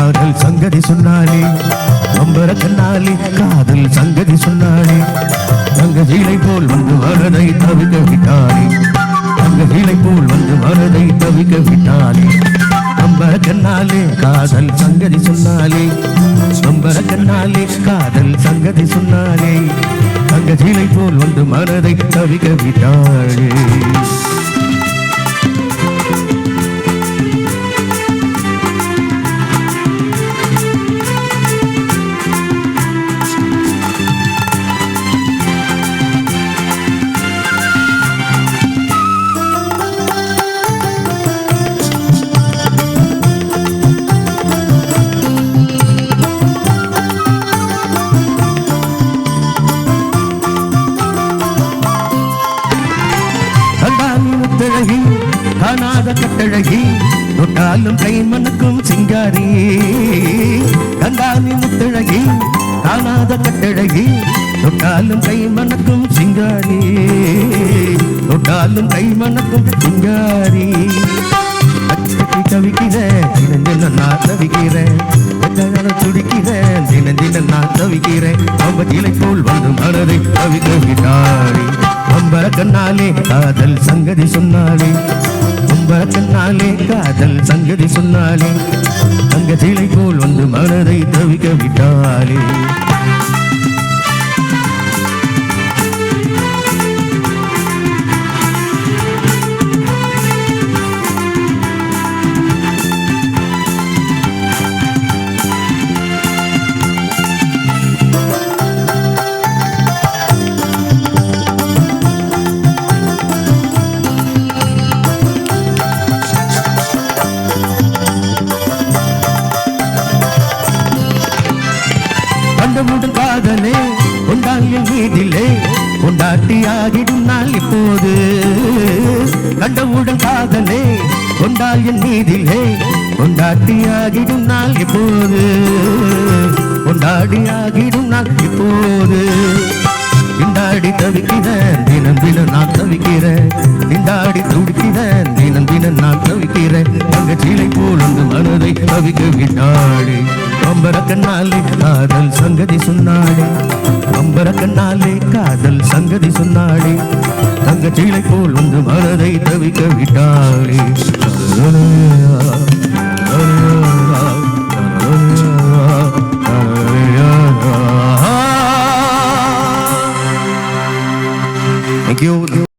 காதல் சங்கதி சொன்னாலே அம்பர கண்ணாலே காதல் சங்கதி சொன்னாலே தங்க ஜீலை போல் வந்து மனதை தவிக்க விட்டாலே தங்க ஜீலை போல் வந்து மனதை தவிக்க விட்டாலே அம்பர கண்ணாலே காதல் சங்கதி சொன்னாலே அம்பர கண்ணாலே காதல் சங்கதி சொன்னாலே தங்க ஜீலை போல் வந்து மனதை தவிக்க விட்டாலே காணாத கட்டழகி தொட்டாலும் கை மணக்கும் சிங்காரி கண்டானி முத்தழகி காணாத கட்டழகி தொட்டாலும் கை மணக்கும் சிங்காரி தொட்டாலும் கை மணக்கும் சிங்காரி தவிக்கிறேன் தினம் நான் தவிக்கிறேன் துடிக்கிறேன் தினம் நான் தவிக்கிறேன் அவங்க இலை போல் வந்து மனதை தவிக்க விட்டாரே அம்பர கண்ணாலே காதல் சங்கதி சொன்னாலே அம்பர கண்ணாலே காதல் சங்கதி சொன்னாலே தங்க இலை போல் வந்து மனதை தவிக்க விட்டாலே கண்டவுடன் காதலே கொண்டால் என் மீதிலே கொண்டாட்டி ஆகிடும் நாள் இப்போது கண்டவுடன் காதலே கொண்டால் என் மீதிலே கொண்டாட்டி ஆகிடும் நாள் இப்போது கொண்டாடி ஆகிடும் நாள் இப்போது திண்டாடி தவிக்கிறேன் தினம் நான் தவிக்கிறேன் திண்டாடி துடிக்கிறேன் தினம் நான் தவிக்கிறேன் தங்க சீலை போல் வந்து மனதை தவிக்க விட்டாளே அம்பர கண்ணாலே காதல் சங்கதி சொன்னாளே அம்பர கண்ணாலே காதல் சங்கதி சொன்னாளே தங்க சீலை போல் வந்து மனதை தவிக்க விட்டாளே Thank you.